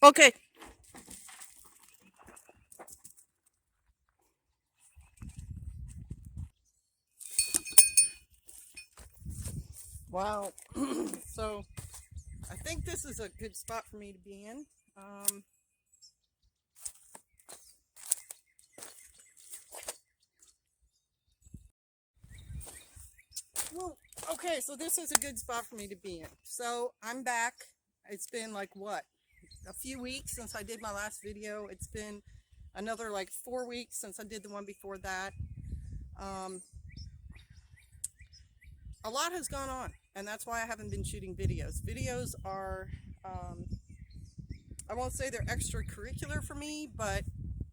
Okay. Wow. So I think this is a good spot for me to be in. Well, okay, so this is a good spot for me to be in. So I'm back. It's been like what? A few weeks since I did my last video. It's been another like 4 weeks since I did the one before that. Um, a lot has gone on, and that's why I haven't been shooting videos. Videos are, I won't say they're extracurricular for me, but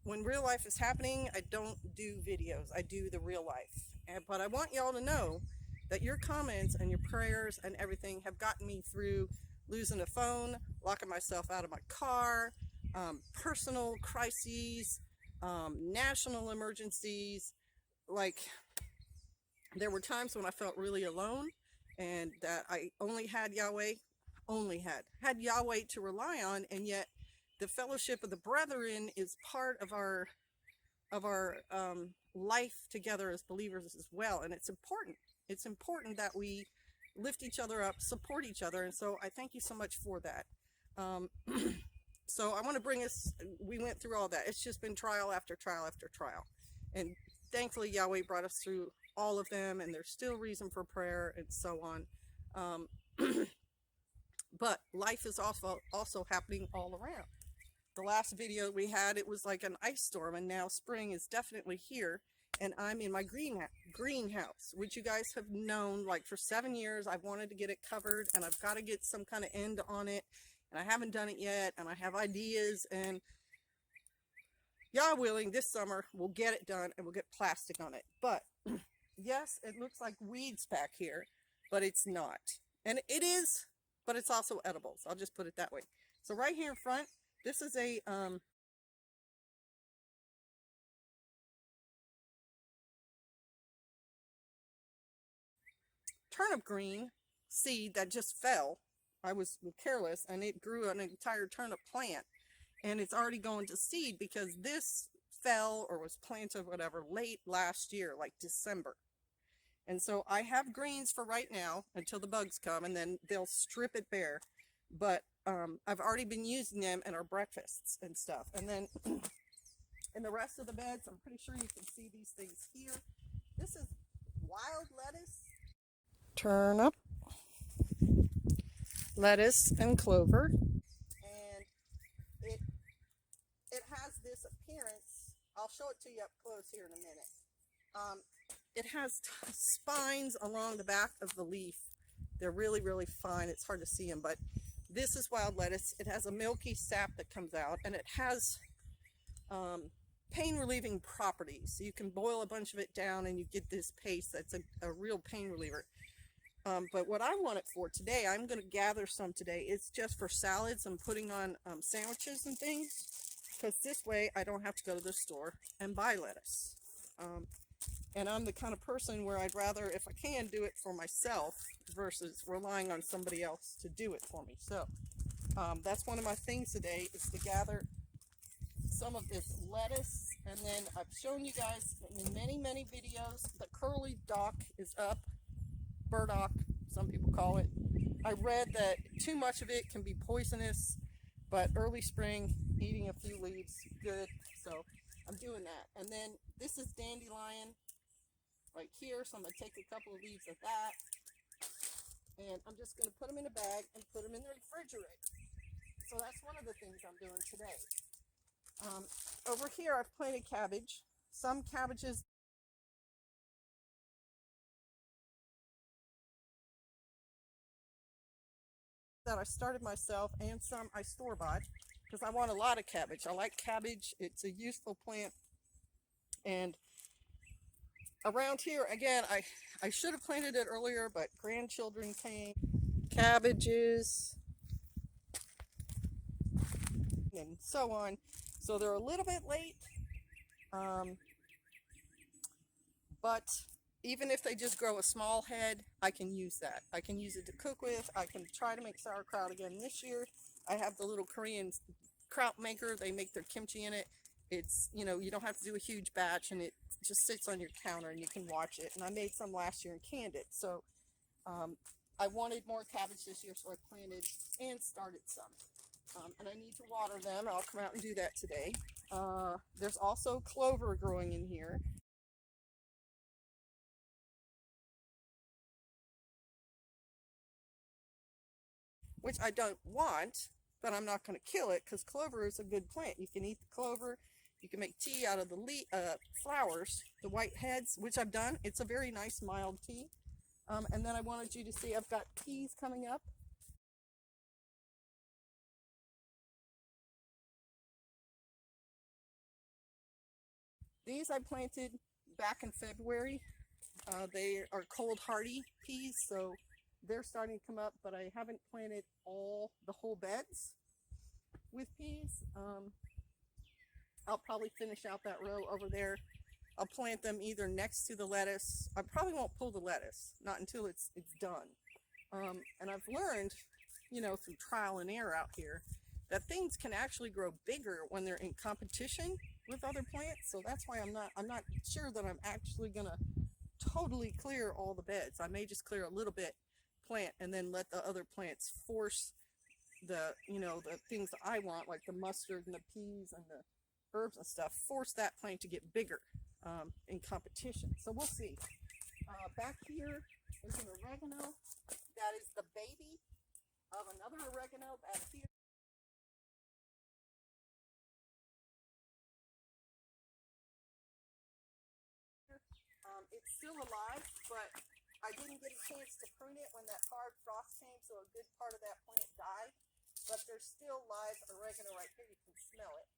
when real life is happening, I don't do videos. I do the real life. But I want y'all to know that your comments and your prayers and everything have gotten me through losing a phone, locking myself out of my car, personal crises, national emergencies. Like, there were times when I felt really alone and that I only had Yahweh, had Yahweh to rely on, and yet the fellowship of the brethren is part of our life together as believers as well, and it's important that we lift each other up, support each other, and so I thank you so much for that. So I want to bring us, we went through all that. It's just been trial after trial after trial, and thankfully Yahweh brought us through all of them, and there's still reason for prayer and so on. But life is also happening all around. The last video we had, it was like an ice storm, and now spring is definitely here, and I'm in my greenhouse, which you guys have known like for 7 years. I've wanted to get it covered, and I've got to get some kind of end on it, and I haven't done it yet, and I have ideas, and Yah willing, this summer we'll get it done and we'll get plastic on it. But yes, it looks like weeds back here, but it's not. And it is, but it's also edibles. I'll just put it that way. So right here in front, this is a turnip green seed that just fell. I was careless, and it grew an entire turnip plant, and it's already going to seed because this fell or was planted, whatever, late last year, like December. And so I have greens for right now until the bugs come, and then they'll strip it bare. But I've already been using them in our breakfasts and stuff. And then in the rest of the beds, I'm pretty sure you can see these things here. This is wild lettuce, turnip, lettuce, and clover. And it has this appearance. I'll show it to you up close here in a minute. It has spines along the back of the leaf. They're really, really fine. It's hard to see them, but this is wild lettuce. It has a milky sap that comes out, and it has pain relieving properties. So you can boil a bunch of it down and you get this paste that's a real pain reliever. But what I want it for today, I'm going to gather some today. It's just for salads. I'm putting on sandwiches and things, because this way I don't have to go to the store and buy lettuce. And I'm the kind of person where I'd rather, if I can, do it for myself versus relying on somebody else to do it for me. So that's one of my things today, is to gather some of this lettuce. And then I've shown you guys in many, many videos, the curly dock is up. Burdock, some people call it. I read that too much of it can be poisonous, but early spring, eating a few leaves, good. So I'm doing that. And then this is dandelion right here, so I'm going to take a couple of leaves of that, and I'm just going to put them in a bag and put them in the refrigerator. So that's one of the things I'm doing today. Over here I've planted cabbage. Some cabbages that I started myself, and some I store-bought, because I want a lot of cabbage. I like cabbage. It's a useful plant. And around here, again, I should have planted it earlier, but grandchildren came. Cabbages and so on. So they're a little bit late. But even if they just grow a small head, I can use that. I can use it to cook with. I can try to make sauerkraut again this year. I have the little Korean kraut maker. They make their kimchi in it. It's, you know, you don't have to do a huge batch, and it just sits on your counter and you can watch it. And I made some last year and canned it. So I wanted more cabbage this year, so I planted and started some. And I need to water them. I'll come out and do that today. There's also clover growing in here. Which I don't want, but I'm not going to kill it because clover is a good plant. You can eat the clover. You can make tea out of the flowers, the white heads, which I've done. It's a very nice mild tea. And then I wanted you to see I've got peas coming up. These I planted back in February. They are cold hardy peas, so they're starting to come up, but I haven't planted the whole beds with peas. I'll probably finish out that row over there. I'll plant them either next to the lettuce. I probably won't pull the lettuce, not until it's done. And I've learned, you know, through trial and error out here, that things can actually grow bigger when they're in competition with other plants. So that's why I'm not sure that I'm actually gonna totally clear all the beds. I may just clear a little bit, plant, and then let the other plants force the, you know, the things that I want, like the mustard and the peas and the herbs and stuff, force that plant to get bigger in competition. So we'll see. Back here is an oregano. That is the baby of another oregano back here. It's still alive, but I didn't get a chance to prune it when that hard frost came, so a good part of that plant died. But there's still live oregano right here. You can smell it.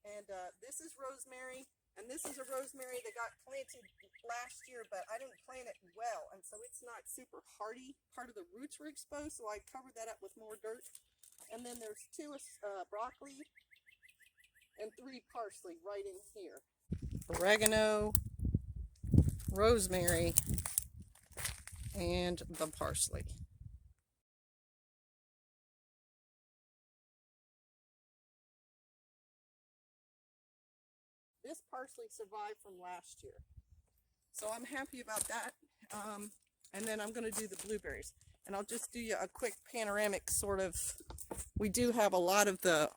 And this is rosemary, and this is a rosemary that got planted last year, but I didn't plant it well, and so it's not super hardy. Part of the roots were exposed, so I covered that up with more dirt. And then there's 2 broccoli and 3 parsley right in here. Oregano, rosemary, and the parsley. This parsley survived from last year, so I'm happy about that. And then I'm going to do the blueberries, and I'll just do you a quick panoramic sort of. We do have a lot of the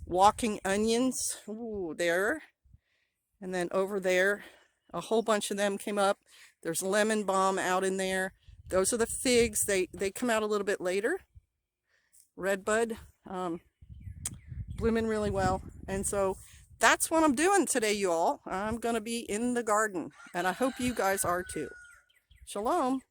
walking onions. Ooh, there. And then over there, a whole bunch of them came up. There's lemon balm out in there. Those are the figs. They come out a little bit later. Redbud, blooming really well. And so that's what I'm doing today, you all. I'm going to be in the garden, and I hope you guys are too. Shalom.